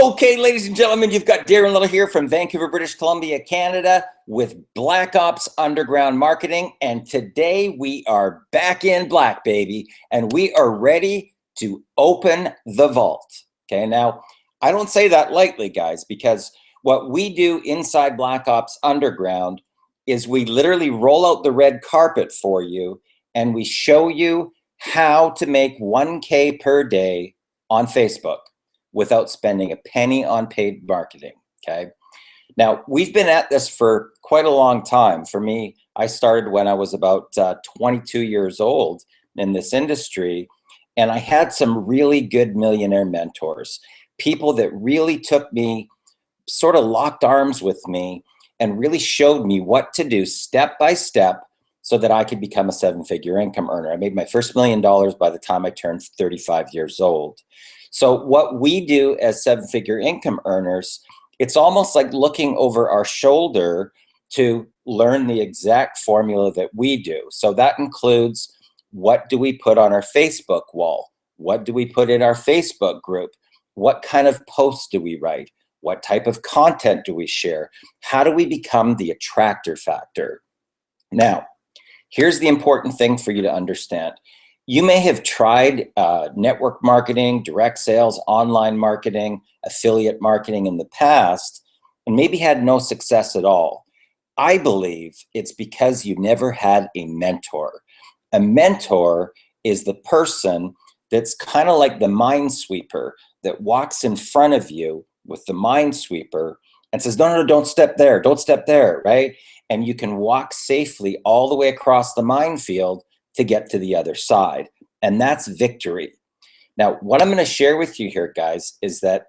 Okay, ladies and gentlemen, you've got Darren Little here from Vancouver, British Columbia, Canada with Black Ops Underground Marketing. And today we are back in black, baby, and we are ready to open the vault. Okay, now I don't say that lightly, guys, because what we do inside Black Ops Underground is we literally roll out the red carpet for you and we show you how to make 1K per day on Facebook without spending a penny on paid marketing, okay? Now, we've been at this for quite a long time. For me, I started when I was about 22 years old in this industry, and I had some really good millionaire mentors, people that really took me, sort of locked arms with me, and really showed me what to do step by step so that I could become a seven-figure income earner. I made my first $1 million by the time I turned 35 years old. So what we do as seven-figure income earners, it's almost like looking over our shoulder to learn the exact formula that we do. So that includes, what do we put on our Facebook wall? What do we put in our Facebook group? What kind of posts do we write? What type of content do we share? How do we become the attractor factor? Now, here's the important thing for you to understand. You may have tried network marketing, direct sales, online marketing, affiliate marketing in the past, and maybe had no success at all. I believe it's because you never had a mentor. A mentor is the person that's kind of like the minesweeper that walks in front of you with the minesweeper and says, no, don't step there, don't step there, right? And you can walk safely all the way across the minefield to get to the other side. And that's victory. Now, what I'm going to share with you here, guys, is that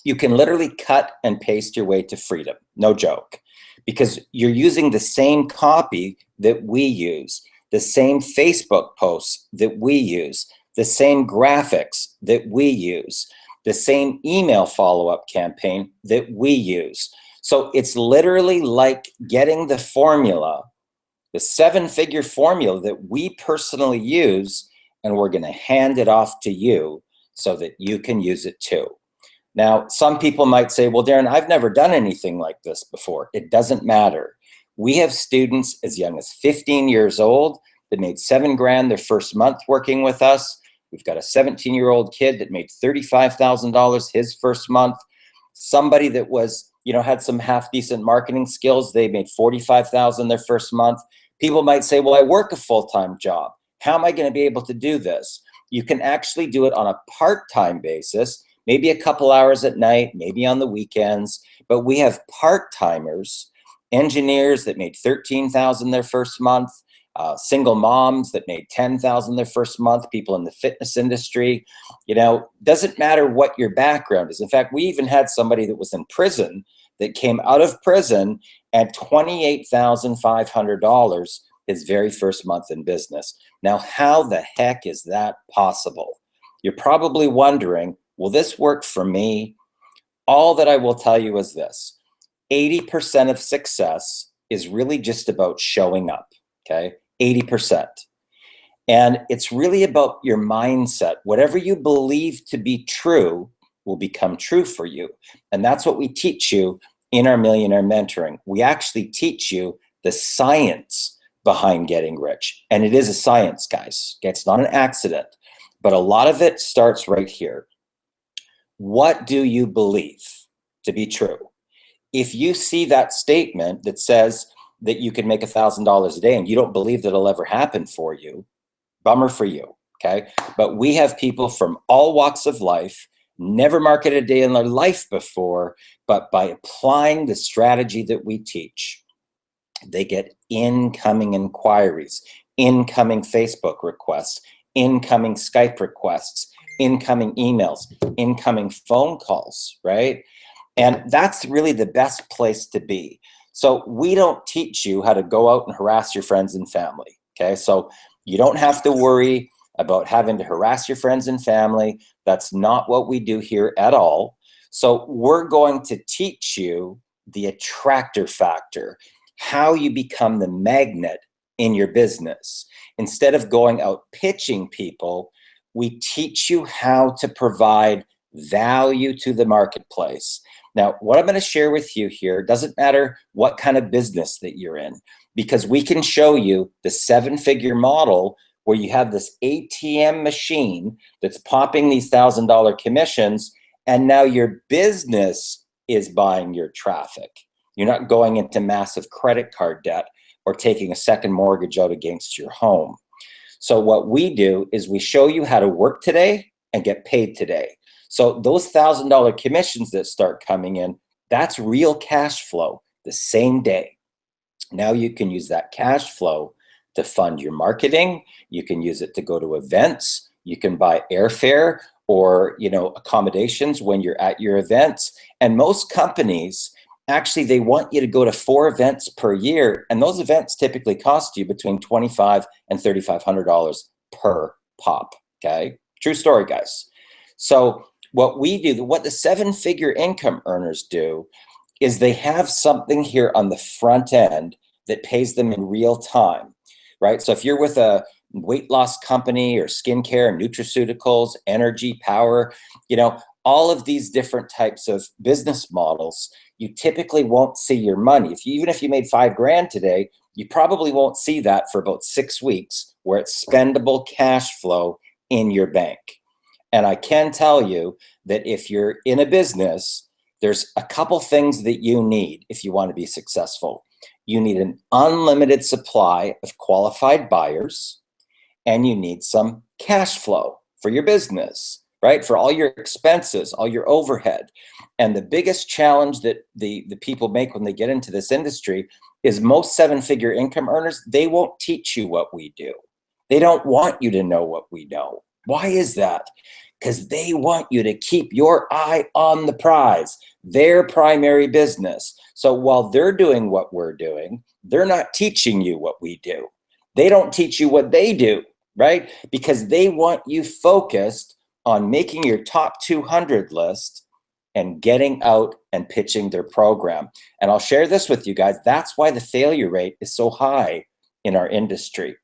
you can literally cut and paste your way to freedom. No joke. Because you're using the same copy that we use, the same Facebook posts that we use, the same graphics that we use, the same email follow-up campaign that we use. So it's literally like getting the formula, the seven-figure formula that we personally use, and we're going to hand it off to you so that you can use it too. Now, some people might say, well, Darren, I've never done anything like this before. It doesn't matter. We have students as young as 15 years old that made $7 grand their first month working with us. We've got a 17-year-old kid that made $35,000 his first month. Somebody that was, had some half-decent marketing skills, they made $45,000 their first month. People might say, well, I work a full-time job. How am I going to be able to do this? You can actually do it on a part-time basis, maybe a couple hours at night, maybe on the weekends. But we have part-timers, engineers that made $13,000 their first month, single moms that made $10,000 their first month, people in the fitness industry. Doesn't matter what your background is. In fact, we even had somebody that was in prison that came out of prison at $28,500 his very first month in business. Now, how the heck is that possible? You're probably wondering, will this work for me? All that I will tell you is this: 80% of success is really just about showing up, okay? 80%. And it's really about your mindset. Whatever you believe to be true will become true for you. And that's what we teach you in our Millionaire Mentoring. We actually teach you the science behind getting rich. And it is a science, guys. It's not an accident. But a lot of it starts right here. What do you believe to be true? If you see that statement that says that you can make $1,000 a day and you don't believe that it'll ever happen for you, bummer for you, okay? But we have people from all walks of life, never marketed a day in their life before, but by applying the strategy that we teach, they get incoming inquiries, incoming Facebook requests, incoming Skype requests, incoming emails, incoming phone calls, right? And that's really the best place to be. So we don't teach you how to go out and harass your friends and family, okay? So you don't have to worry about having to harass your friends and family. That's not what we do here at all. So we're going to teach you the attractor factor, how you become the magnet in your business. Instead of going out pitching people, we teach you how to provide value to the marketplace. Now, what I'm going to share with you here doesn't matter what kind of business that you're in, because we can show you the 7-figure model where you have this ATM machine that's popping these $1,000 commissions, and now your business is buying your traffic. You're not going into massive credit card debt or taking a second mortgage out against your home. So what we do is we show you how to work today and get paid today. So those $1,000 commissions that start coming in, that's real cash flow the same day. Now you can use that cash flow to fund your marketing. You can use it to go to events. You can buy airfare or, accommodations when you're at your events. And most companies, actually, they want you to go to 4 events per year. And those events typically cost you between $2,500 and $3,500 per pop, okay? True story, guys. So what we do, what the 7-figure income earners do, is they have something here on the front end that pays them in real time, right? So if you're with a weight loss company or skincare, nutraceuticals, energy, power, all of these different types of business models, you typically won't see your money. Even if you made $5,000 today, you probably won't see that for about 6 weeks, where it's spendable cash flow in your bank. And I can tell you that if you're in a business, there's a couple things that you need if you want to be successful. You need an unlimited supply of qualified buyers, and you need some cash flow for your business, right? For all your expenses, all your overhead. And the biggest challenge that the people make when they get into this industry is most 7-figure income earners, they won't teach you what we do. They don't want you to know what we know. Why is that? Because they want you to keep your eye on the prize, their primary business. So while they're doing what we're doing, they're not teaching you what we do. They don't teach you what they do, right? Because they want you focused on making your top 200 list and getting out and pitching their program. And I'll share this with you guys. That's why the failure rate is so high in our industry.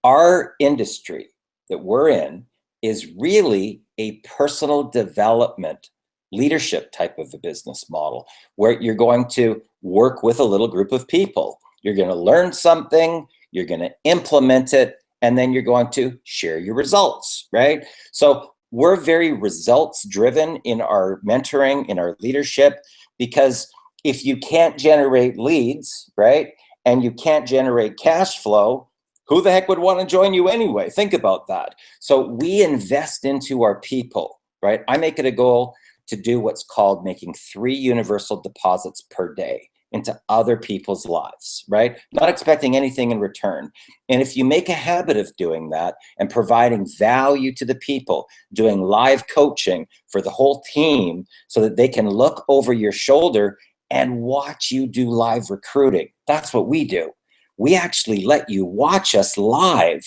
Our industry that we're in is really a personal development leadership type of a business model, where you're going to work with a little group of people. You're going to learn something, you're going to implement it, and then you're going to share your results, right? So we're very results driven in our mentoring, in our leadership, because if you can't generate leads, right, and you can't generate cash flow, who the heck would want to join you anyway? Think about that. So we invest into our people, right? I make it a goal to do what's called making 3 universal deposits per day into other people's lives, right? Not expecting anything in return. And if you make a habit of doing that and providing value to the people, doing live coaching for the whole team so that they can look over your shoulder and watch you do live recruiting, that's what we do. We actually let you watch us live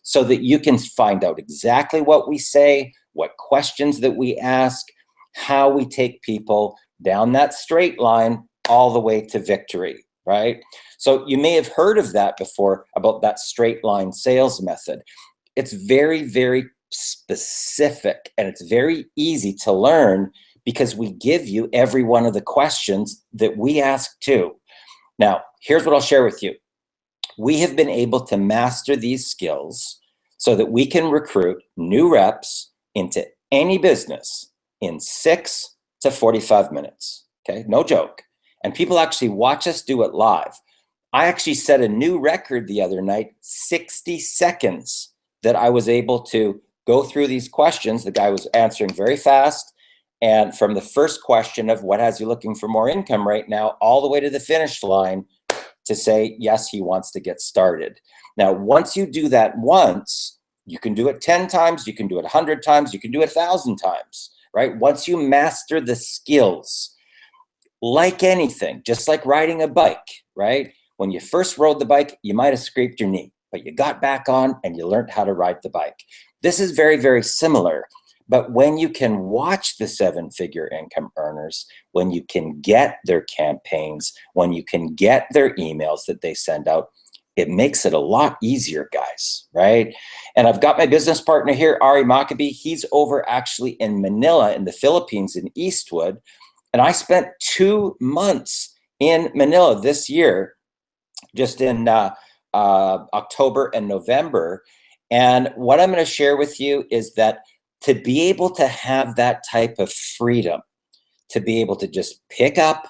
so that you can find out exactly what we say, what questions that we ask, how we take people down that straight line all the way to victory, right? So you may have heard of that before, about that straight line sales method. It's very, very specific, and it's very easy to learn because we give you every one of the questions that we ask too. Now, here's what I'll share with you. We have been able to master these skills so that we can recruit new reps into any business in 6 to 45 minutes, okay? No joke. And people actually watch us do it live. I actually set a new record the other night, 60 seconds, that I was able to go through these questions. The guy was answering very fast. And from the first question of what has you looking for more income right now, all the way to the finish line, to say, yes, he wants to get started. Now, once you do that once, you can do it 10 times, you can do it 100 times, you can do it 1,000 times, right? Once you master the skills, like anything, just like riding a bike, right? When you first rode the bike, you might have scraped your knee, but you got back on and you learned how to ride the bike. This is very, very similar. But when you can watch the 7-figure income earners, when you can get their campaigns, when you can get their emails that they send out, it makes it a lot easier, guys, right? And I've got my business partner here, Ari Maccabi. He's over actually in Manila in the Philippines in Eastwood. And I spent 2 months in Manila this year, just in October and November. And what I'm going to share with you is that to be able to have that type of freedom, to be able to just pick up,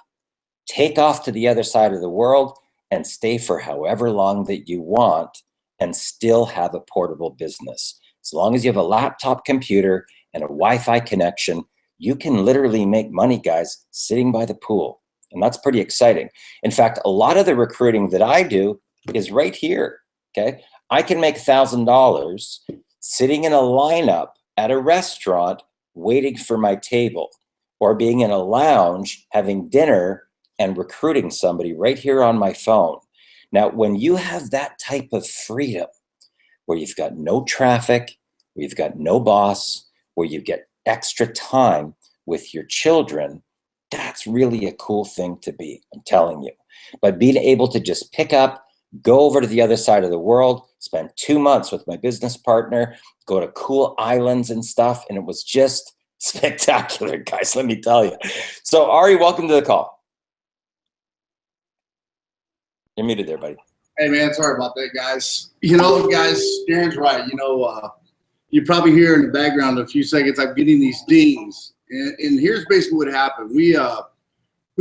take off to the other side of the world, and stay for however long that you want and still have a portable business. As long as you have a laptop computer and a Wi-Fi connection, you can literally make money, guys, sitting by the pool. And that's pretty exciting. In fact, a lot of the recruiting that I do is right here, okay? I can make $1,000 sitting in a lineup at a restaurant waiting for my table, or being in a lounge having dinner and recruiting somebody right here on my phone. Now, when you have that type of freedom, where you've got no traffic, where you've got no boss, where you get extra time with your children, that's really a cool thing to be, I'm telling you. But being able to just pick up, go over to the other side of the world, spend 2 months with my business partner, go to cool islands and stuff, and it was just spectacular, guys, let me tell you. So Ari, welcome to the call. You're muted there, buddy. Hey, man, sorry about that, guys. You know, guys, Darren's right. You know, you probably hear in the background in a few seconds, I'm getting these dings. And here's basically what happened. We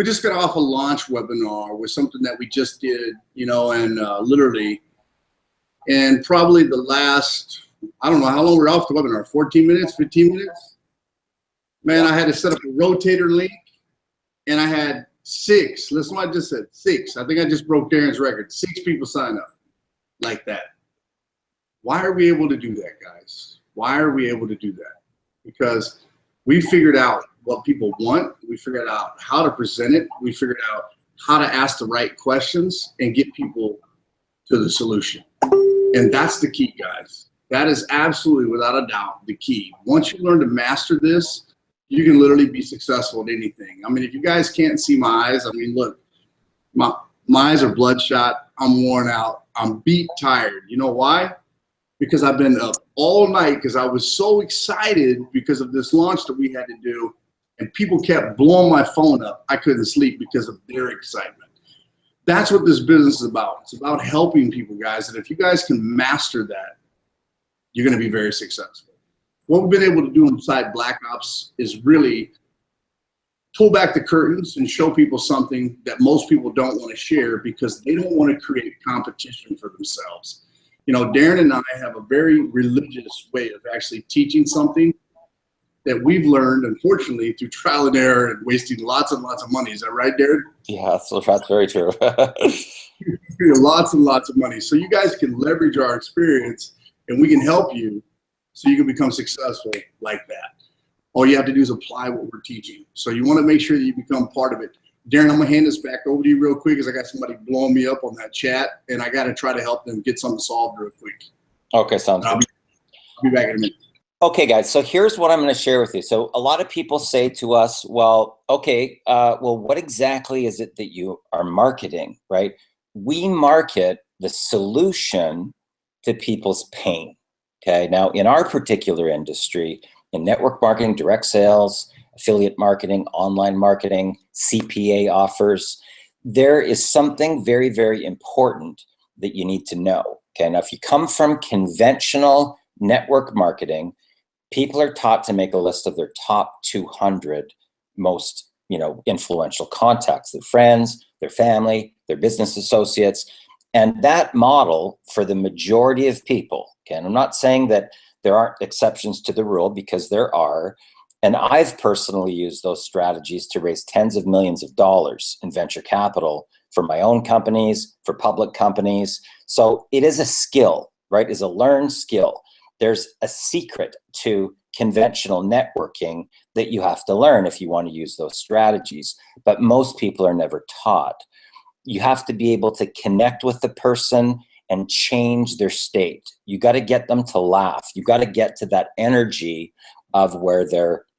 just got off a launch webinar with something that we just did, you know, and literally, and probably the last, I don't know how long we're off the webinar, 14 minutes, 15 minutes? Man, I had to set up a rotator link, and I had 6, listen what I just said, 6. I think I just broke Darren's record. 6 people sign up like that. Why are we able to do that, guys? Why are we able to do that? Because we figured out what people want. We figured out how to present it. We figured out how to ask the right questions and get people to the solution. And that's the key, guys. That is absolutely, without a doubt, the key. Once you learn to master this, you can literally be successful at anything. I mean, if you guys can't see my eyes, I mean, look, my eyes are bloodshot. I'm worn out. I'm beat tired. You know why? Because I've been up all night because I was so excited because of this launch that we had to do, and people kept blowing my phone up. I couldn't sleep because of their excitement. That's what this business is about. It's about helping people, guys. And if you guys can master that, you're going to be very successful. What we've been able to do inside Black Ops is really pull back the curtains and show people something that most people don't want to share because they don't want to create competition for themselves. You know, Darren and I have a very religious way of actually teaching something that we've learned, unfortunately, through trial and error and wasting lots and lots of money. Is that right, Darren? Yeah, so that's very true. Lots and lots of money. So you guys can leverage our experience, and we can help you so you can become successful like that. All you have to do is apply what we're teaching. So you want to make sure that you become part of it. Darren, I'm going to hand this back over to you real quick because I got somebody blowing me up on that chat, and I got to try to help them get something solved real quick. Okay, sounds good. I'll be back in a minute. Okay, guys, so here's what I'm going to share with you. So a lot of people say to us, well, okay, well, what exactly is it that you are marketing, right? We market the solution to people's pain, okay? Now, in our particular industry, in network marketing, direct sales, affiliate marketing, online marketing, CPA offers, there is something very, very important that you need to know, okay? Now, if you come from conventional network marketing, people are taught to make a list of their top 200 most, influential contacts, their friends, their family, their business associates. And that model for the majority of people, okay, and I'm not saying that there aren't exceptions to the rule because there are, and I've personally used those strategies to raise tens of millions of dollars in venture capital for my own companies, for public companies. So it is a skill, right? It's a learned skill. There's a secret to conventional networking that you have to learn if you want to use those strategies, but most people are never taught. You have to be able to connect with the person and change their state. You got to get them to laugh. You got to get to that energy of where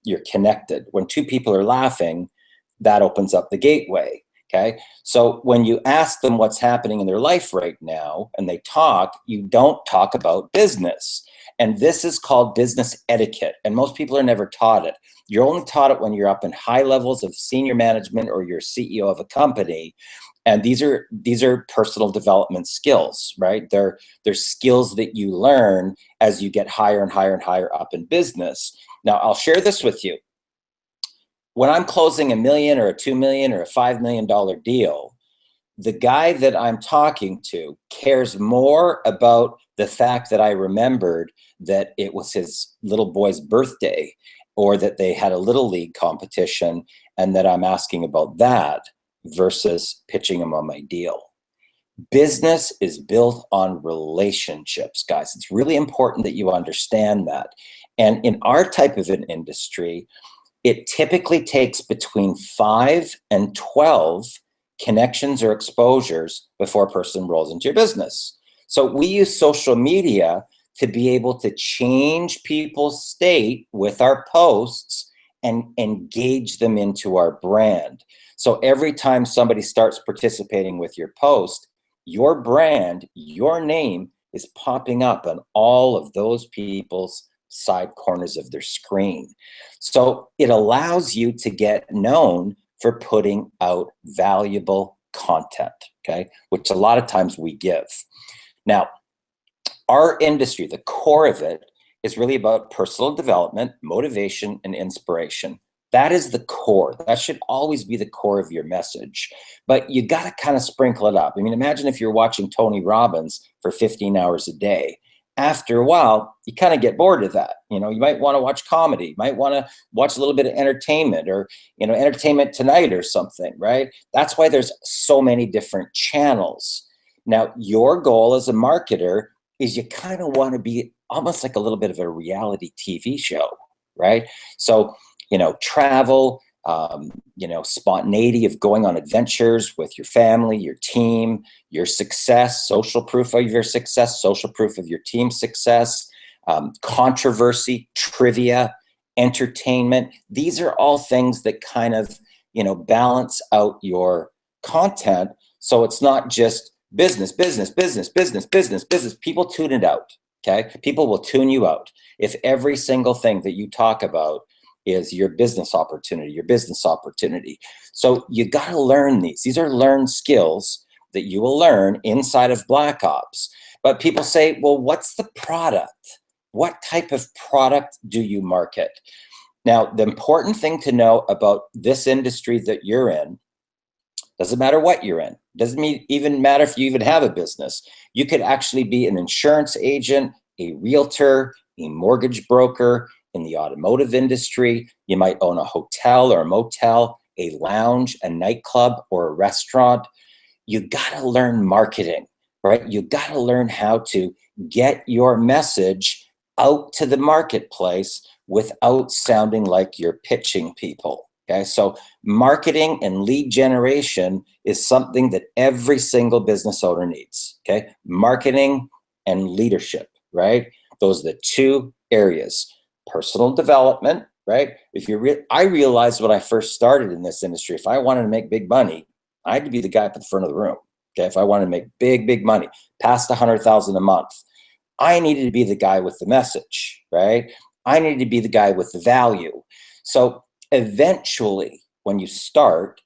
you're connected. When two people are laughing, that opens up the gateway. Okay. So when you ask them what's happening in their life right now and they talk, you don't talk about business. And this is called business etiquette. And most people are never taught it. You're only taught it when you're up in high levels of senior management or you're CEO of a company. And these are personal development skills, right? They're skills that you learn as you get higher and higher and higher up in business. Now, I'll share this with you. When I'm closing $1 million or a $2 million or a $5 million deal, the guy that I'm talking to cares more about the fact that I remembered that it was his little boy's birthday or that they had a little league competition and that I'm asking about that versus pitching him on my deal. Business is built on relationships, guys. It's really important that you understand that. And in our type of an industry, it typically takes between 5 and 12 connections or exposures before a person rolls into your business. So we use social media to be able to change people's state with our posts and engage them into our brand. So every time somebody starts participating with your post, your brand, your name is popping up on all of those people's side corners of their screen. So it allows you to get known for putting out valuable content, okay, which a lot of times we give. Now, our industry, the core of it is really about personal development, motivation, and inspiration. That is the core. That should always be the core of your message. But you got to kind of sprinkle it up. I mean, imagine if you're watching Tony Robbins for 15 hours a day. After a while, you kind of get bored of that. You might want to watch comedy, you might want to watch a little bit of entertainment or, Entertainment Tonight or something, right? That's why there's so many different channels. Now, your goal as a marketer is you kind of want to be almost like a little bit of a reality TV show, right? So, travel, spontaneity of going on adventures with your family, your team, your success, social proof of your success, social proof of your team's success, controversy, trivia, entertainment. These are all things that kind of, balance out your content. So it's not just business, business, business, business, business, business. People tune it out, okay? People will tune you out if every single thing that you talk about is your business opportunity, your business opportunity. So you got to learn these. These are learned skills that you will learn inside of Black Ops. But people say, well, what's the product? What type of product do you market? Now, the important thing to know about this industry that you're in, doesn't matter what you're in, doesn't even matter if you even have a business. You could actually be an insurance agent, a realtor, a mortgage broker, in the automotive industry. You might own a hotel or a motel, a lounge, a nightclub, or a restaurant. You got to learn marketing, right? You got to learn how to get your message out to the marketplace without sounding like you're pitching people. Okay, so marketing and lead generation is something that every single business owner needs. Okay, marketing and leadership, right? Those are the two areas. Personal development, right? I realized when I first started in this industry, if I wanted to make big money, I had to be the guy at the front of the room. Okay, if I wanted to make big money, past $100,000 a month, I needed to be the guy with the message, right? I needed to be the guy with the value. So eventually, when you start,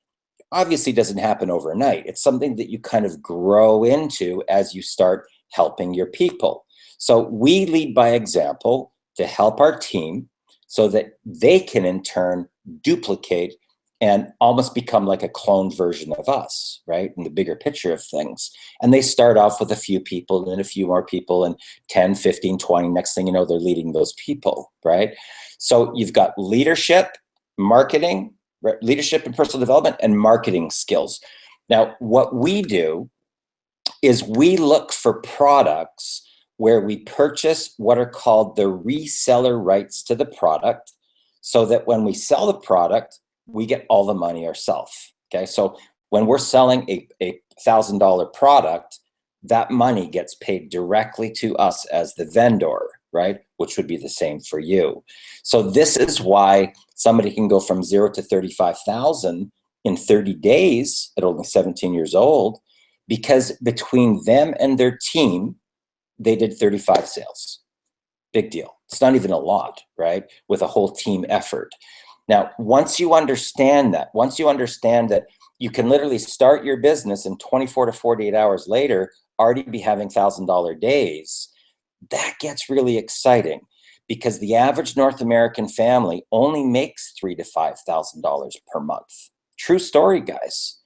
obviously it doesn't happen overnight. It's something that you kind of grow into as you start helping your people. So we lead by example to help our team so that they can in turn duplicate and almost become like a cloned version of us, right? In the bigger picture of things. And they start off with a few people and a few more people and 10, 15, 20. Next thing you know, they're leading those people, right? So you've got leadership, marketing, leadership and personal development, and marketing skills. Now, what we do is we look for products where we purchase what are called the reseller rights to the product so that when we sell the product, we get all the money ourselves. Okay, so when we're selling a $1,000 product, that money gets paid directly to us as the vendor, right? Which would be the same for you. So this is why somebody can go from 0 to 35,000 in 30 days at only 17 years old, because between them and their team, they did 35 sales. Big deal. It's not even a lot, right? With a whole team effort. Now, once you understand that you can literally start your business and 24 to 48 hours later, already be having $1,000 days, that gets really exciting, because the average North American family only makes $3,000 to $5,000 per month. True story, guys.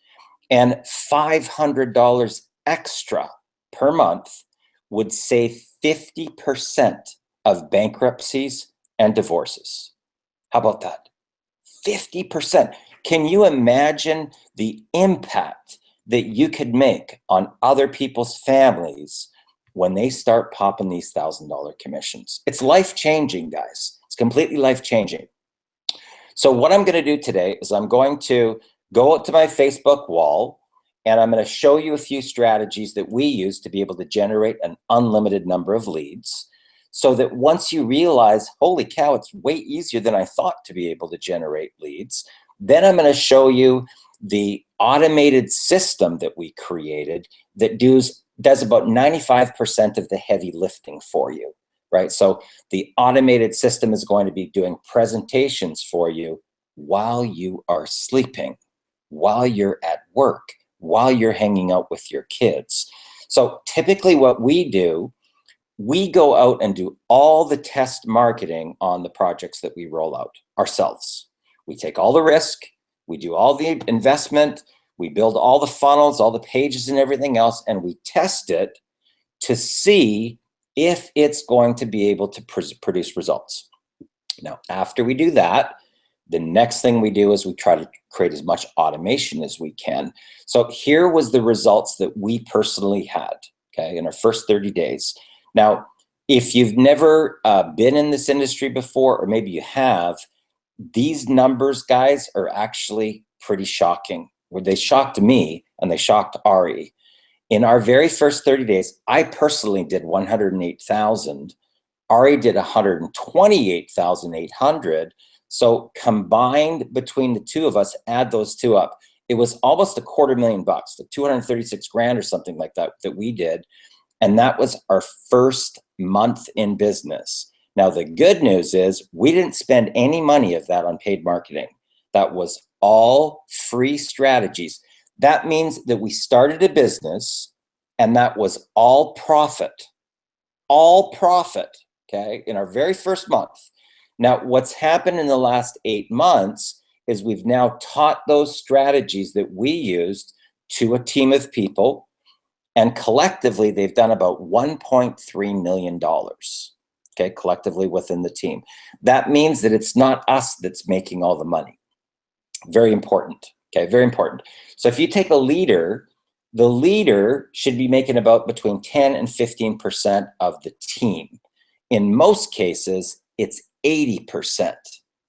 And $500 extra per month would save 50% of bankruptcies and divorces. How about that? 50%. Can you imagine the impact that you could make on other people's families when they start popping these $1,000 commissions? It's life-changing, guys. It's completely life-changing. So what I'm going to do today is I'm going to go out to my Facebook wall, and I'm going to show you a few strategies that we use to be able to generate an unlimited number of leads, so that once you realize, holy cow, it's way easier than I thought to be able to generate leads, then I'm going to show you the automated system that we created that does about 95% of the heavy lifting for you, right? So the automated system is going to be doing presentations for you while you are sleeping, while you're at work, while you're hanging out with your kids. So typically what we do, we go out and do all the test marketing on the projects that we roll out ourselves. We take all the risk, we do all the investment, we build all the funnels, all the pages and everything else, and we test it to see if it's going to be able to produce results. Now, after we do that, the next thing we do is we try to create as much automation as we can. So here was the results that we personally had, okay, in our first 30 days. Now, if you've never been in this industry before, or maybe you have, these numbers, guys, are actually pretty shocking. They shocked me and they shocked Ari. In our very first 30 days, I personally did 108,000. Ari did 128,800. So combined between the two of us, add those two up, it was almost $250,000, like 236 grand or something like that, that we did. And that was our first month in business. Now, the good news is we didn't spend any money of that on paid marketing. That was all free strategies. That means that we started a business and that was all profit, okay, in our very first month. Now, what's happened in the last 8 months is we've now taught those strategies that we used to a team of people, and collectively they've done about $1.3 million, okay, collectively within the team. That means that it's not us that's making all the money. Very important, okay, very important. So if you take a leader, the leader should be making about between 10 and 15% of the team. In most cases, it's 80%,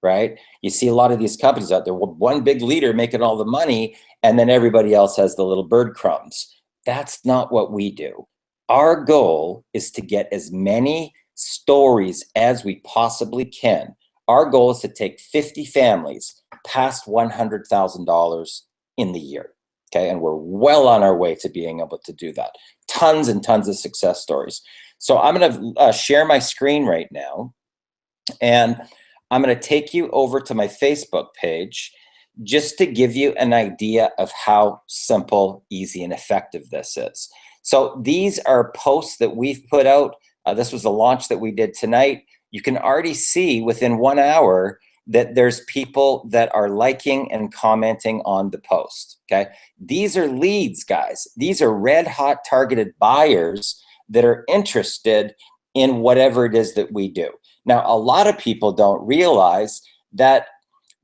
right? You see a lot of these companies out there, one big leader making all the money, and then everybody else has the little bird crumbs. That's not what we do. Our goal is to get as many stories as we possibly can. Our goal is to take 50 families past $100,000 in the year, okay? And we're well on our way to being able to do that. Tons and tons of success stories. So I'm going to share my screen right now, and I'm going to take you over to my Facebook page just to give you an idea of how simple, easy, and effective this is. So these are posts that we've put out. This was the launch that we did tonight. You can already see within 1 hour that there's people that are liking and commenting on the post, okay? These are leads, guys. These are red hot targeted buyers that are interested in whatever it is that we do. Now, a lot of people don't realize that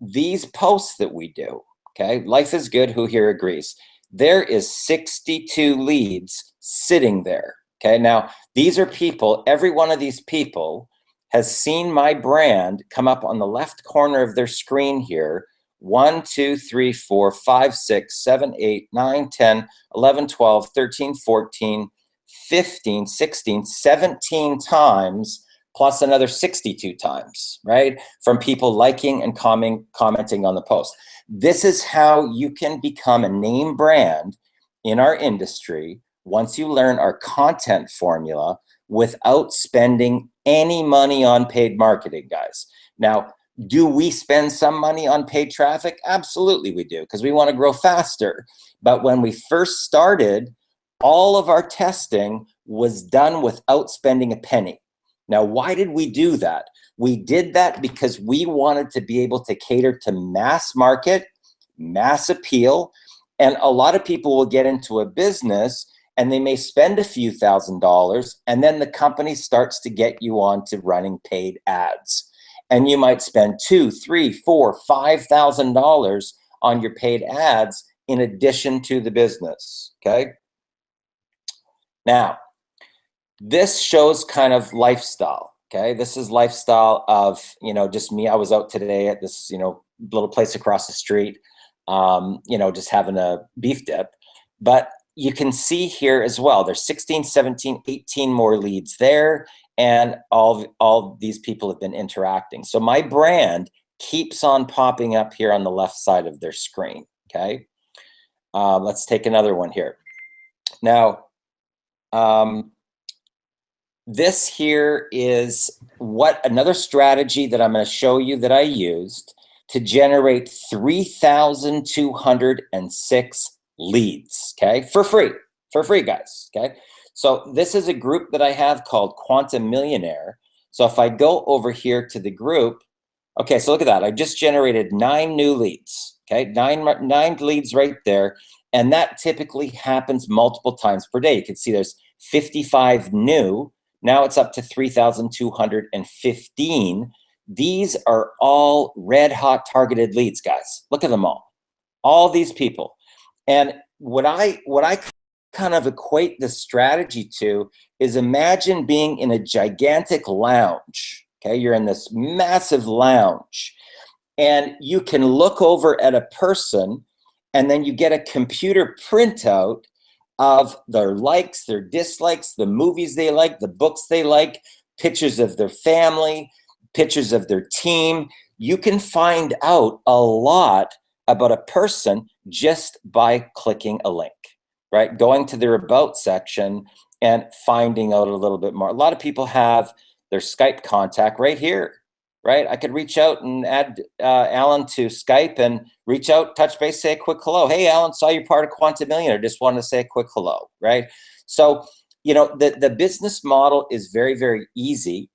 these posts that we do, okay, life is good, who here agrees? There is 62 leads sitting there, okay? Now, these are people, every one of these people has seen my brand come up on the left corner of their screen here 1, 2, 3, 4, 5, 6, 7, 8, 9, 10, 11, 12, 13, 14, 15, 16, 17 times plus another 62 times, right? From people liking and commenting on the post. This is how you can become a name brand in our industry once you learn our content formula without spending any money on paid marketing, guys. Now, do we spend some money on paid traffic? Absolutely we do, because we want to grow faster. But when we first started, all of our testing was done without spending a penny. Now, why did we do that? We did that because we wanted to be able to cater to mass market, mass appeal, and a lot of people will get into a business and they may spend a few $1,000s, and then the company starts to get you on to running paid ads. And you might spend $2,000, $3,000, $4,000, $5,000 on your paid ads in addition to the business, okay? Now, this shows kind of lifestyle, okay? This is lifestyle of, you know, just me. I was out today at this, you know, little place across the street, you know, just having a beef dip. But you can see here as well, there's 16, 17, 18 more leads there, and all these people have been interacting. So my brand keeps on popping up here on the left side of their screen, okay? Let's take another one here. Now, this here is another strategy that I'm going to show you that I used to generate 3,206 leads, okay? For free, guys, okay? So this is a group that I have called Quantum Millionaire. So if I go over here to the group, okay, so look at that. I just generated 9 new leads, okay? Nine leads right there. And that typically happens multiple times per day. You can see there's 55 new. Now it's up to 3,215. These are all red hot targeted leads, guys. Look at them all these people. And what I kind of equate this strategy to is, imagine being in a gigantic lounge, okay? You're in this massive lounge and you can look over at a person and then you get a computer printout of their likes, their dislikes, the movies they like, the books they like, pictures of their family, pictures of their team. You can find out a lot about a person just by clicking a link, right? Going to their about section and finding out a little bit more. A lot of people have their Skype contact right here, right? I could reach out and add Alan to Skype and reach out, touch base, say a quick hello. Hey, Alan, saw you're part of Quantum Millionaire. Just wanted to say a quick hello, right? So, you know, the business model is very, very easy.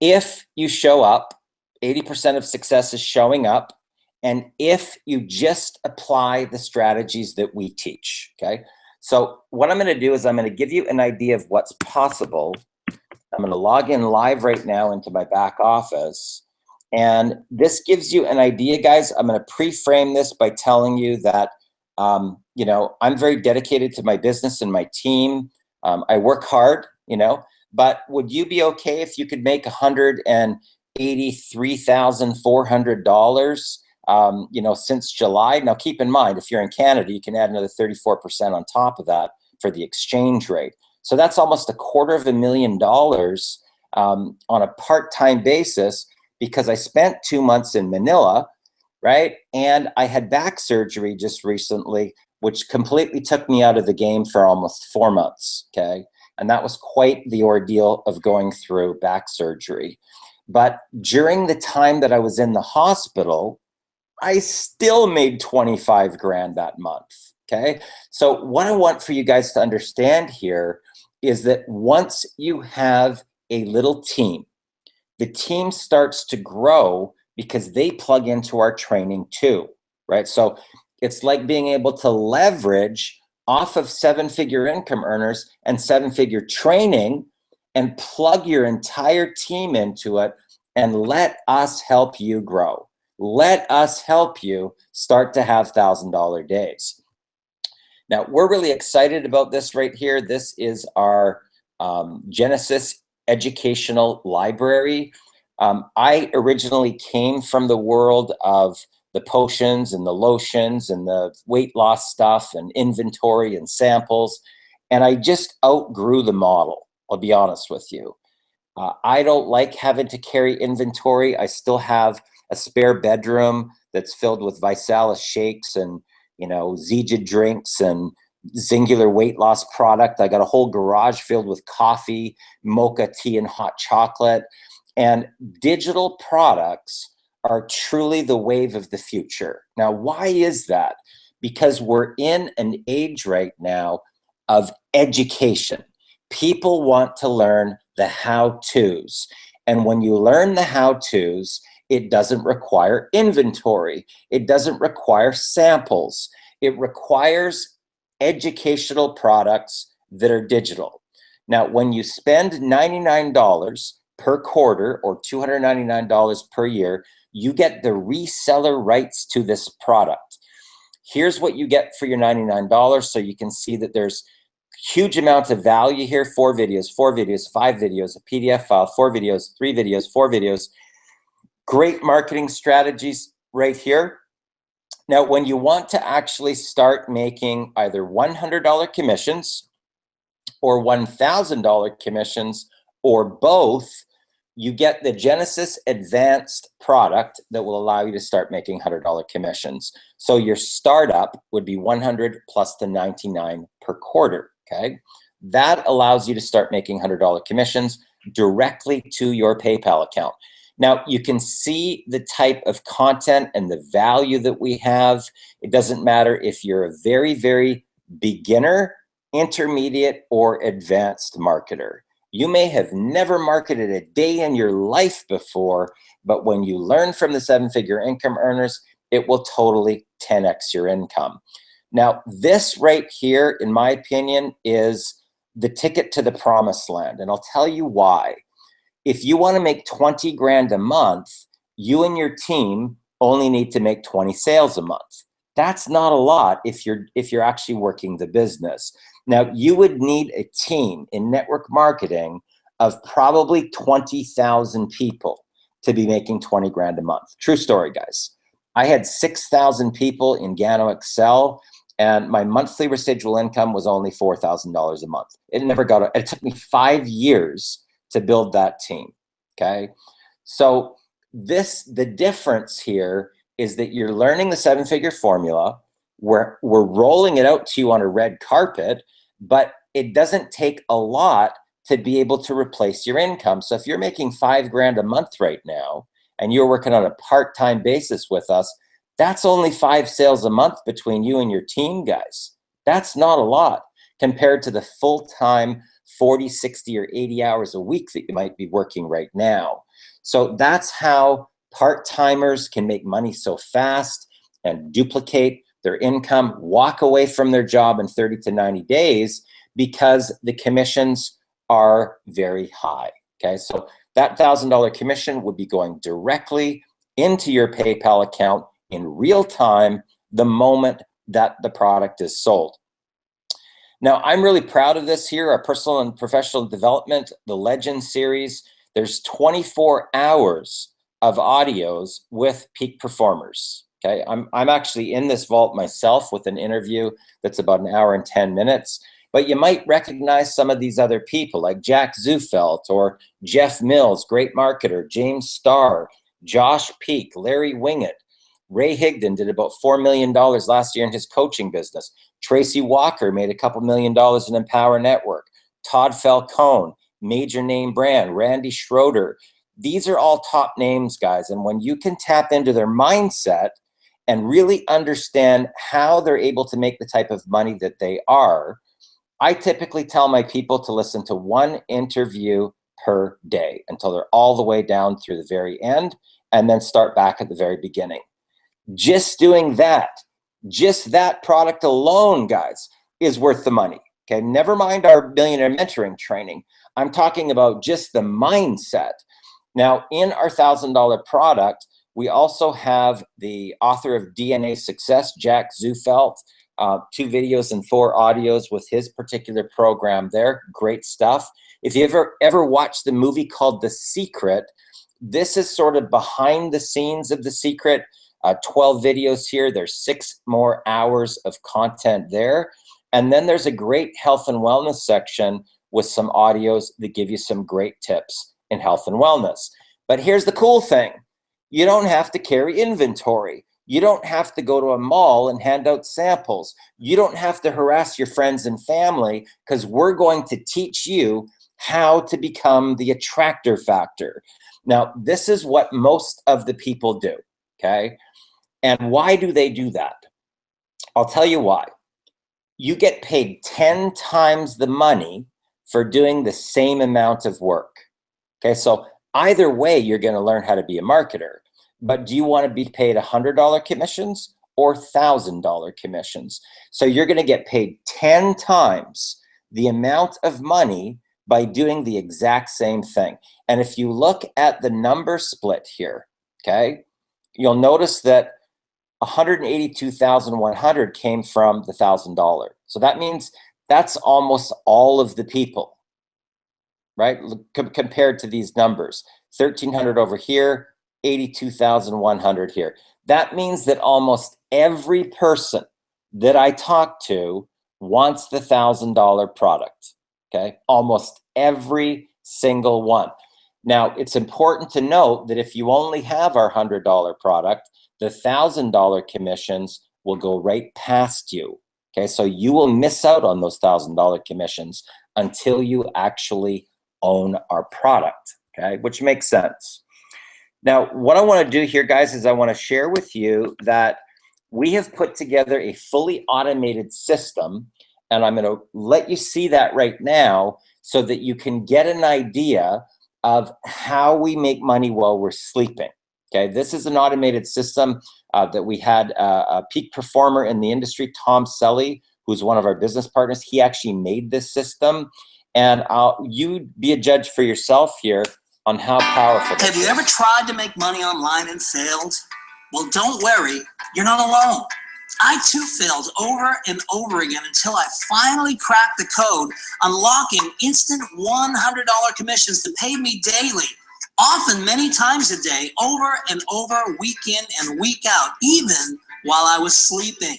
If you show up, 80% of success is showing up. And if you just apply the strategies that we teach, okay? So what I'm gonna do is I'm gonna give you an idea of what's possible. I'm gonna log in live right now into my back office. And this gives you an idea, guys. I'm gonna pre-frame this by telling you that, you know, I'm very dedicated to my business and my team. I work hard, you know, but would you be okay if you could make $183,400 you know, since July? Now, keep in mind, if you're in Canada, you can add another 34% on top of that for the exchange rate. So that's almost $250,000 on a part-time basis, because I spent 2 months in Manila, right? And I had back surgery just recently, which completely took me out of the game for almost 4 months, okay? And that was quite the ordeal of going through back surgery. But during the time that I was in the hospital, I still made 25 grand that month, okay? So what I want for you guys to understand here is that once you have a little team, the team starts to grow because they plug into our training too, right? So it's like being able to leverage off of 7-figure income earners and 7-figure training and plug your entire team into it and let us help you grow. Let us help you start to have $1,000 days. Now, we're really excited about this right here. This is our Genesis educational library. I originally came from the world of the potions and the lotions and the weight loss stuff and inventory and samples, and I just outgrew the model, I'll be honest with you. I don't like having to carry inventory. I still have a spare bedroom that's filled with Visalis shakes and, Zija drinks and Singular weight loss product. I got a whole garage filled with coffee, mocha tea, and hot chocolate. And digital products are truly the wave of the future. Now, why is that? Because we're in an age right now of education. People want to learn the how-tos. And when you learn the how-tos, it doesn't require inventory. It doesn't require samples. It requires educational products that are digital. Now, when you spend $99 per quarter or $299 per year, you get the reseller rights to this product. Here's what you get for your $99. So you can see that there's huge amounts of value here. 4 videos, 5 videos, a PDF file, 4 videos, 3 videos, 4 videos. Great marketing strategies right here. Now, when you want to actually start making either $100 commissions or $1,000 commissions or both, you get the Genesis Advanced product that will allow you to start making $100 commissions. So your startup would be $100 plus the $99 per quarter, okay? That allows you to start making $100 commissions directly to your PayPal account. Now, you can see the type of content and the value that we have. It doesn't matter if you're a very, very beginner, intermediate, or advanced marketer. You may have never marketed a day in your life before, but when you learn from the 7-figure income earners, it will totally 10x your income. Now, this right here, in my opinion, is the ticket to the promised land, and I'll tell you why. If you want to make 20 grand a month, you and your team only need to make 20 sales a month. That's not a lot if you're actually working the business. Now, you would need a team in network marketing of probably 20,000 people to be making 20 grand a month. True story, guys. I had 6,000 people in Gano Excel, and my monthly residual income was only $4,000 a month. It took me 5 years to build that team, okay? So the difference here is that you're learning the 7-figure formula. We're rolling it out to you on a red carpet, but it doesn't take a lot to be able to replace your income. So if you're making 5 grand a month right now, and you're working on a part-time basis with us, that's only 5 sales a month between you and your team, guys. That's not a lot compared to the full-time 40, 60, or 80 hours a week that you might be working right now. So that's how part-timers can make money so fast and duplicate their income, walk away from their job in 30 to 90 days because the commissions are very high, okay? So that $1,000 commission would be going directly into your PayPal account in real time the moment that the product is sold. Now, I'm really proud of this here, our personal and professional development, the Legend series. There's 24 hours of audios with peak performers, okay? I'm actually in this vault myself with an interview that's about 1 hour and 10 minutes, but you might recognize some of these other people like Jack Zufelt or Jeff Mills, great marketer, James Starr, Josh Peak, Larry Wingett. Ray Higdon did about $4 million last year in his coaching business. Tracy Walker made a couple $1 million in Empower Network. Todd Falcone, major name brand. Randy Schroeder. These are all top names, guys. And when you can tap into their mindset and really understand how they're able to make the type of money that they are, I typically tell my people to listen to 1 interview per day until they're all the way down through the very end, and then start back at the very beginning. Just doing that, just that product alone, guys, is worth the money, okay? Never mind our millionaire mentoring training. I'm talking about just the mindset. Now, in our $1,000 product, we also have the author of DNA Success, Jack Zufelt, 2 videos and 4 audios with his particular program there. Great stuff. If you ever watched the movie called The Secret, this is sort of behind the scenes of The Secret. 12 videos here. There's 6 more hours of content there. And then there's a great health and wellness section with some audios that give you some great tips in health and wellness. But here's the cool thing. You don't have to carry inventory. You don't have to go to a mall and hand out samples. You don't have to harass your friends and family, because we're going to teach you how to become the attractor factor. Now, this is what most of the people do, okay? And why do they do that? I'll tell you why. You get paid 10 times the money for doing the same amount of work, okay? So either way, you're going to learn how to be a marketer. But do you want to be paid $100 commissions or $1,000 commissions? So you're going to get paid 10 times the amount of money by doing the exact same thing. And if you look at the number split here, okay, you'll notice that 182,100 came from the $1,000. So that means that's almost all of the people, right? Compared to these numbers, 1,300 over here, 82,100 here. That means that almost every person that I talk to wants the $1,000 product, okay? Almost every single one. Now, it's important to note that if you only have our $100 product, the $1,000 commissions will go right past you, okay? So you will miss out on those $1,000 commissions until you actually own our product, okay? Which makes sense. Now, what I want to do here, guys, is I want to share with you that we have put together a fully automated system, and I'm going to let you see that right now so that you can get an idea of how we make money while we're sleeping. Okay, this is an automated system that we had a peak performer in the industry, Tom Selly, who's one of our business partners. He actually made this system, and you be a judge for yourself here on how powerful this is. Have you ever tried to make money online and failed? Well, don't worry, you're not alone. I too failed over and over again until I finally cracked the code, unlocking instant $100 commissions that paid me daily, often many times a day, over and over, week in and week out, even while I was sleeping.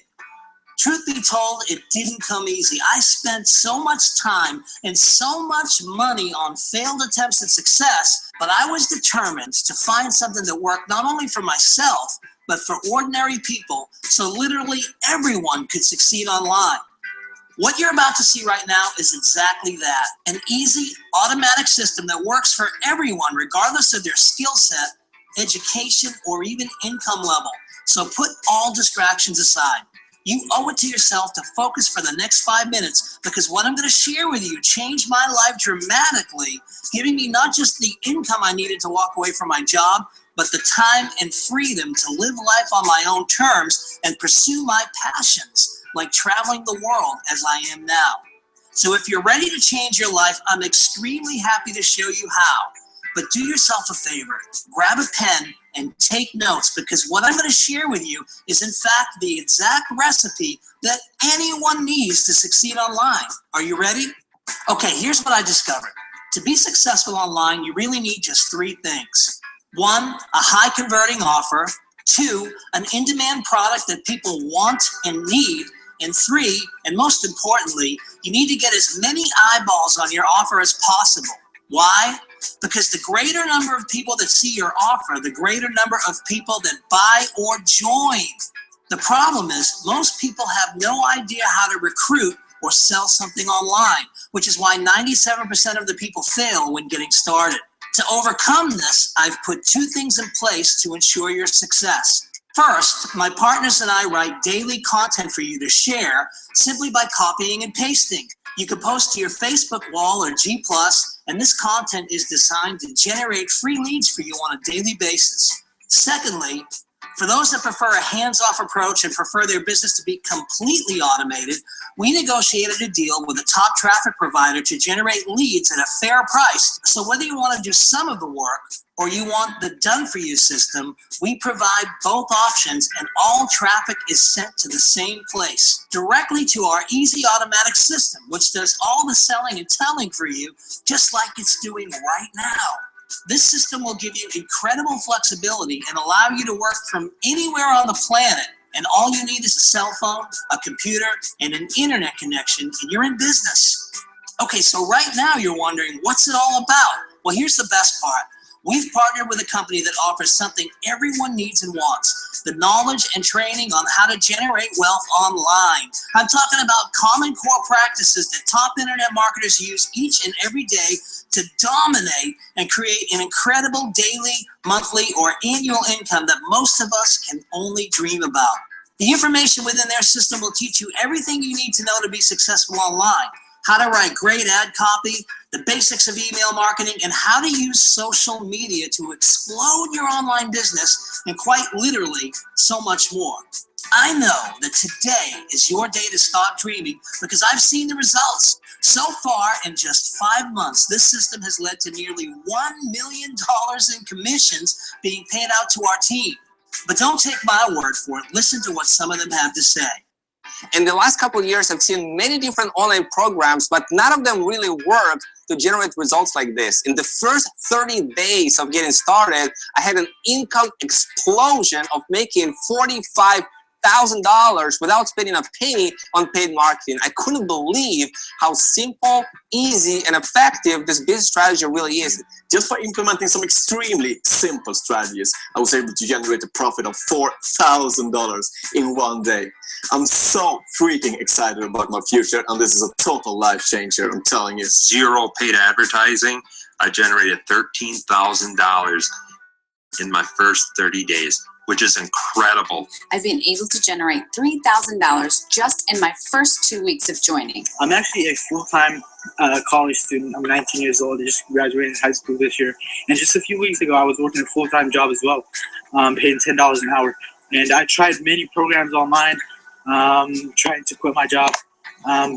Truth be told, it didn't come easy. I spent so much time and so much money on failed attempts at success, but I was determined to find something that worked not only for myself, but for ordinary people, so literally everyone could succeed online. What you're about to see right now is exactly that, an easy, automatic system that works for everyone, regardless of their skill set, education, or even income level. So put all distractions aside. You owe it to yourself to focus for the next 5 minutes, because what I'm going to share with you changed my life dramatically, giving me not just the income I needed to walk away from my job, but the time and freedom to live life on my own terms and pursue my passions, like traveling the world as I am now. So if you're ready to change your life, I'm extremely happy to show you how. But do yourself a favor, grab a pen and take notes, because what I'm going to share with you is in fact the exact recipe that anyone needs to succeed online. Are you ready? Okay, here's what I discovered. To be successful online, you really need just 3 things. 1, a high converting offer. 2, an in-demand product that people want and need. And 3, and most importantly, you need to get as many eyeballs on your offer as possible. Why? Because the greater number of people that see your offer, the greater number of people that buy or join. The problem is most people have no idea how to recruit or sell something online, which is why 97% of the people fail when getting started. To overcome this, I've put 2 things in place to ensure your success. First, my partners and I write daily content for you to share simply by copying and pasting. You can post to your Facebook wall or G+, and this content is designed to generate free leads for you on a daily basis. Secondly, for those that prefer a hands-off approach and prefer their business to be completely automated, we negotiated a deal with a top traffic provider to generate leads at a fair price. So whether you want to do some of the work or you want the done-for-you system, we provide both options, and all traffic is sent to the same place, directly to our easy automatic system, which does all the selling and telling for you, just like it's doing right now. This system will give you incredible flexibility and allow you to work from anywhere on the planet, and all you need is a cell phone, a computer, and an internet connection, and you're in business. Okay, so right now you're wondering, what's it all about? Well, here's the best part. We've partnered with a company that offers something everyone needs and wants: the knowledge and training on how to generate wealth online. I'm talking about common core practices that top internet marketers use each and every day to dominate and create an incredible daily, monthly, or annual income that most of us can only dream about. The information within their system will teach you everything you need to know to be successful online: how to write great ad copy, the basics of email marketing, and how to use social media to explode your online business, and quite literally, so much more. I know that today is your day to stop dreaming, because I've seen the results. So far, in just 5 months, this system has led to nearly $1 million in commissions being paid out to our team. But don't take my word for it. Listen to what some of them have to say. In the last couple of years, I've seen many different online programs, but none of them really worked to generate results like this. In the first 30 days of getting started, I had an income explosion of making $45,000 without spending a penny on paid marketing. I couldn't believe how simple, easy, and effective this business strategy really is. Just by implementing some extremely simple strategies, I was able to generate a profit of $4,000 in one day. I'm so freaking excited about my future, and this is a total life changer, I'm telling you. Zero paid advertising. I generated $13,000 in my first 30 days, which is incredible. I've been able to generate $3,000 just in my first 2 weeks of joining. I'm actually a full-time college student. I'm 19 years old. I just graduated high school this year. And just a few weeks ago, I was working a full-time job as well, paying $10 an hour. And I tried many programs online, trying to quit my job,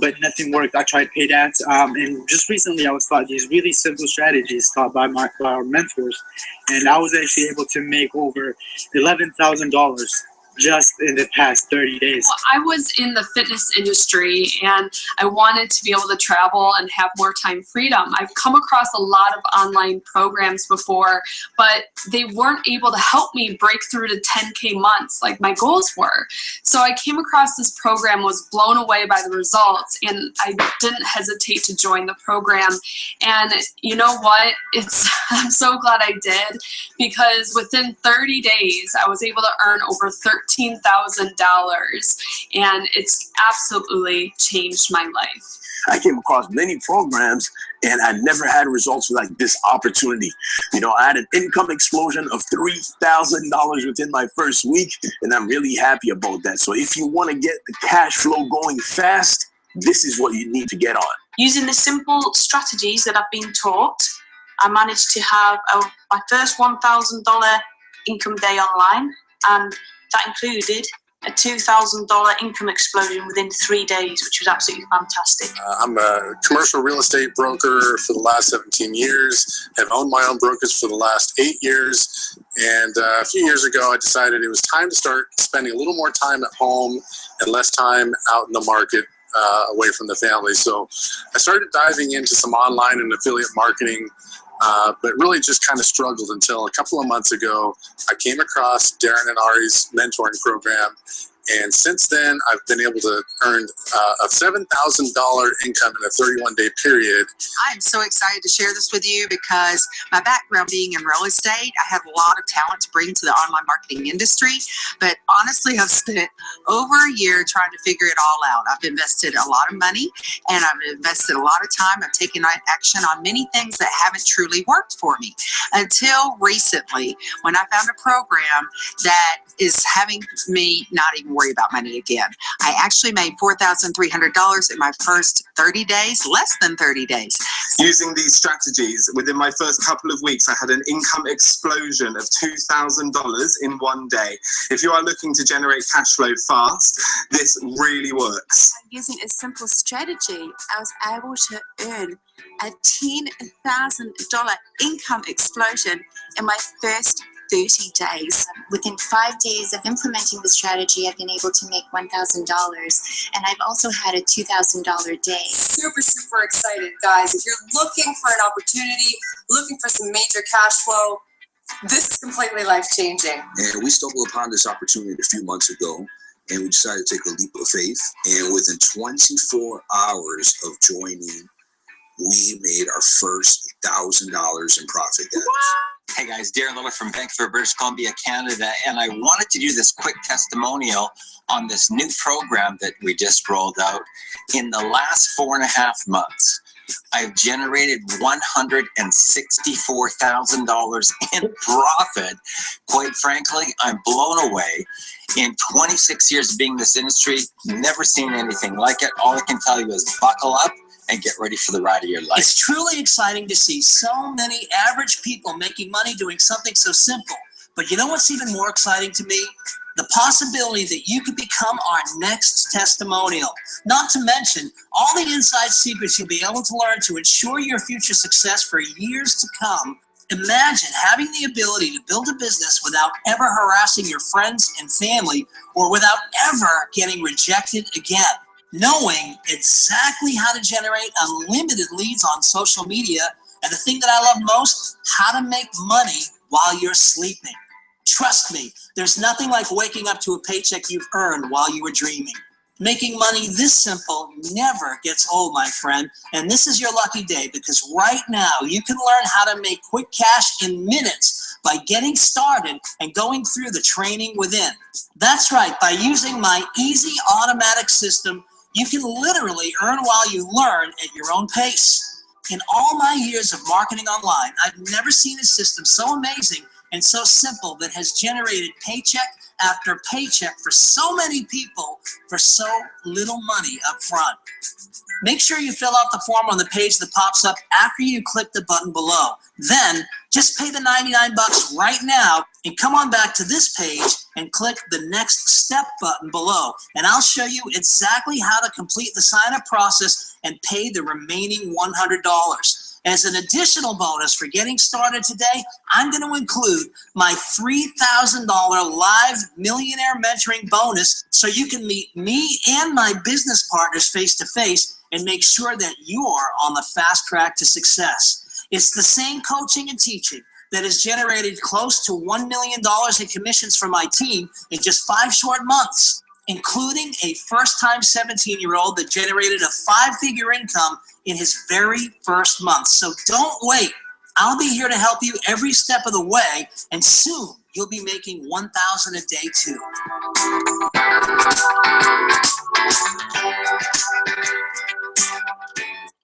but nothing worked. I tried paid ads, and just recently I was taught these really simple strategies taught by our mentors, and I was actually able to make over $11,000 just in the past 30 days. Well, I was in the fitness industry and I wanted to be able to travel and have more time freedom. I've come across a lot of online programs before, but they weren't able to help me break through to 10K months like my goals were. So I came across this program, was blown away by the results, and I didn't hesitate to join the program. And you know what? I'm so glad I did, because within 30 days, I was able to earn over $13,000, and it's absolutely changed my life. I came across many programs and I never had results like this opportunity. You know, I had an income explosion of $3,000 within my first week, and I'm really happy about that. So if you want to get the cash flow going fast, this is what you need to get on. Using the simple strategies that I've been taught, I managed to have my first $1,000 income day online, and that included a $2,000 income explosion within 3 days, which was absolutely fantastic. I'm a commercial real estate broker for the last 17 years, have owned my own brokerage for the last 8 years, and a few years ago I decided it was time to start spending a little more time at home and less time out in the market away from the family. So I started diving into some online and affiliate marketing, but really just kind of struggled until a couple of months ago I came across Darren and Ari's mentoring program, and since then I've been able to earn a $7,000 income in a 31-day period. I'm so excited to share this with you because my background being in real estate, I have a lot of talent to bring to the online marketing industry, but honestly I've spent over a year trying to figure it all out. I've invested a lot of money and I've invested a lot of time. I've taken action on many things that haven't truly worked for me until recently when I found a program that is having me not even worry about money again. I actually made $4,300 in my first 30 days, less than 30 days. Using these strategies, within my first couple of weeks, I had an income explosion of $2,000 in one day. If you are looking to generate cash flow fast, this really works. Using a simple strategy, I was able to earn a $10,000 income explosion in my first 30 days. Within 5 days of implementing the strategy, I've been able to make $1,000, and I've also had a $2,000 day. Super, super excited, guys. If you're looking for an opportunity, looking for some major cash flow, this is completely life-changing. And we stumbled upon this opportunity a few months ago, and we decided to take a leap of faith. And within 24 hours of joining we made our first $1,000 in profit, guys. Hey guys, Darren Little from Vancouver, British Columbia, Canada, and I wanted to do this quick testimonial on this new program that we just rolled out. In the last 4.5 months, I've generated $164,000 in profit. Quite frankly, I'm blown away. In 26 years of being in this industry, never seen anything like it. All I can tell you is buckle up and get ready for the ride of your life. It's truly exciting to see so many average people making money doing something so simple. But you know what's even more exciting to me? The possibility that you could become our next testimonial. Not to mention all the inside secrets you'll be able to learn to ensure your future success for years to come. Imagine having the ability to build a business without ever harassing your friends and family, or without ever getting rejected again. Knowing exactly how to generate unlimited leads on social media, and the thing that I love most, how to make money while you're sleeping. Trust me, there's nothing like waking up to a paycheck you've earned while you were dreaming. Making money this simple never gets old, my friend, and this is your lucky day, because right now you can learn how to make quick cash in minutes by getting started and going through the training within. That's right, by using my easy automatic system, you can literally earn while you learn at your own pace. In all my years of marketing online, I've never seen a system so amazing and so simple that has generated paycheck after paycheck for so many people for so little money up front. Make sure you fill out the form on the page that pops up after you click the button below. Then just pay the $99 right now and come on back to this page and click the next step button below, and I'll show you exactly how to complete the sign-up process and pay the remaining $100. As an additional bonus for getting started today, I'm going to include my $3,000 live millionaire mentoring bonus, so you can meet me and my business partners face-to-face and make sure that you are on the fast track to success. It's the same coaching and teaching that has generated close to $1 million in commissions for my team in just 5 short months, including a first-time 17-year-old that generated a 5-figure income in his very first month. So don't wait. I'll be here to help you every step of the way, and soon you'll be making $1,000 a day too.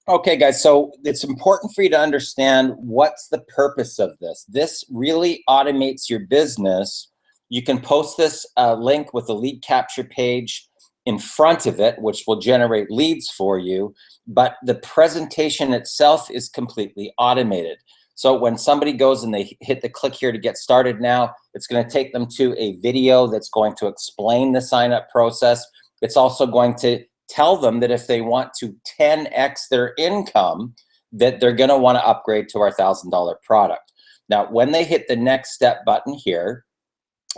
Okay, guys, so it's important for you to understand what's the purpose of this. This really automates your business. You can post this link with a lead capture page in front of it, which will generate leads for you, but the presentation itself is completely automated. So when somebody goes and they hit the click here to get started now, it's going to take them to a video that's going to explain the sign-up process. It's also going to tell them that if they want to 10x their income, that they're going to want to upgrade to our $1,000 product. Now, when they hit the next step button here,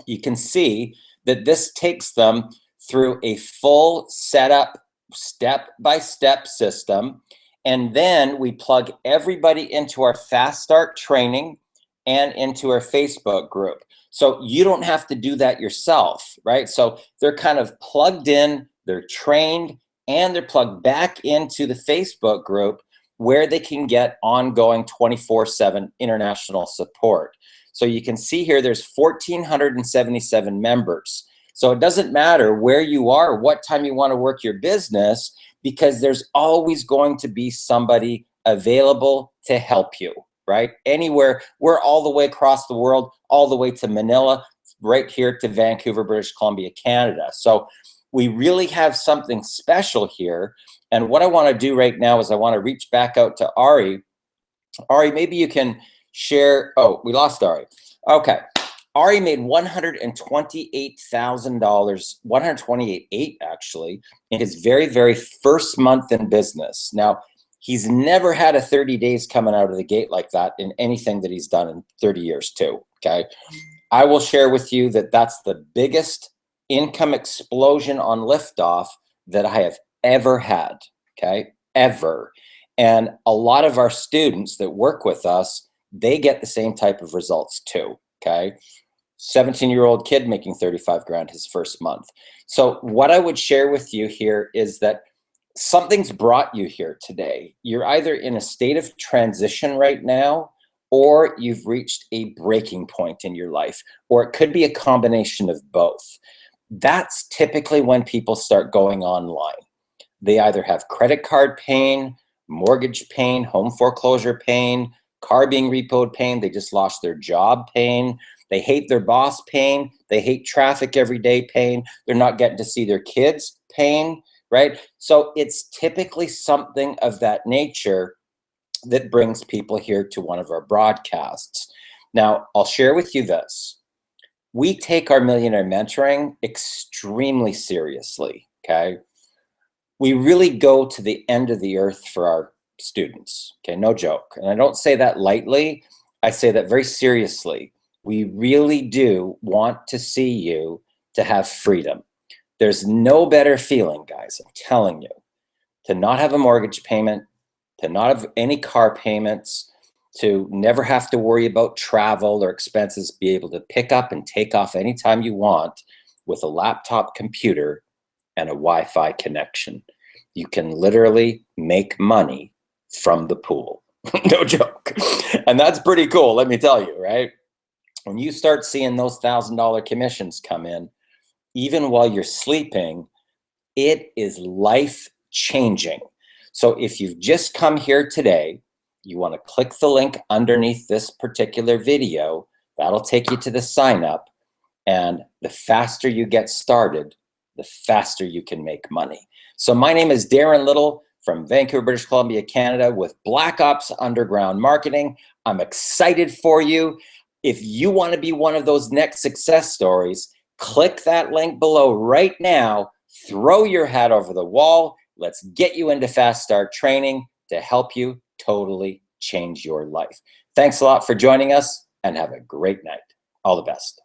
you can see that this takes them through a full setup, step-by-step system, and then we plug everybody into our Fast Start training and into our Facebook group. So you don't have to do that yourself, right? So they're kind of plugged in, they're trained, and they're plugged back into the Facebook group where they can get ongoing 24/7 international support. So you can see here there's 1,477 members. So it doesn't matter where you are, what time you want to work your business, because there's always going to be somebody available to help you, right? Anywhere. We're all the way across the world, all the way to Manila, right here to Vancouver, British Columbia, Canada. So we really have something special here. And what I want to do right now is I want to reach back out to Ari. Ari, maybe you can share. Oh, we lost Ari. Okay. Ari made $128,000, $128,800 actually, in his very, very first month in business. Now, he's never had a 30 days coming out of the gate like that in anything that he's done in 30 years too, okay? I will share with you that that's the biggest income explosion on liftoff that I have ever had, okay? Ever. And a lot of our students that work with us, they get the same type of results too, okay? 17-year-old kid making 35 grand his first month. So what I would share with you here is that something's brought you here today. You're either in a state of transition right now, or you've reached a breaking point in your life, or it could be a combination of both. That's typically when people start going online. They either have credit card pain, mortgage pain, home foreclosure pain, car being repoed pain, they just lost their job pain, they hate their boss pain, they hate traffic every day pain, they're not getting to see their kids pain, right? So it's typically something of that nature that brings people here to one of our broadcasts. Now, I'll share with you this. We take our millionaire mentoring extremely seriously, okay? We really go to the end of the earth for our students, okay? No joke. And I don't say that lightly. I say that very seriously. We really do want to see you to have freedom. There's no better feeling, guys, I'm telling you, to not have a mortgage payment, to not have any car payments, to never have to worry about travel or expenses, be able to pick up and take off anytime you want with a laptop computer and a Wi-Fi connection. You can literally make money from the pool. No joke. And that's pretty cool, let me tell you, right? When you start seeing those $1,000 commissions come in, even while you're sleeping, it is life-changing. So if you've just come here today, you want to click the link underneath this particular video. That'll take you to the sign up. And the faster you get started, the faster you can make money. So my name is Darren Little from Vancouver, British Columbia, Canada, with Black Ops Underground Marketing. I'm excited for you. If you want to be one of those next success stories, click that link below right now. Throw your hat over the wall. Let's get you into Fast Start training to help you totally change your life. Thanks a lot for joining us, and have a great night. All the best.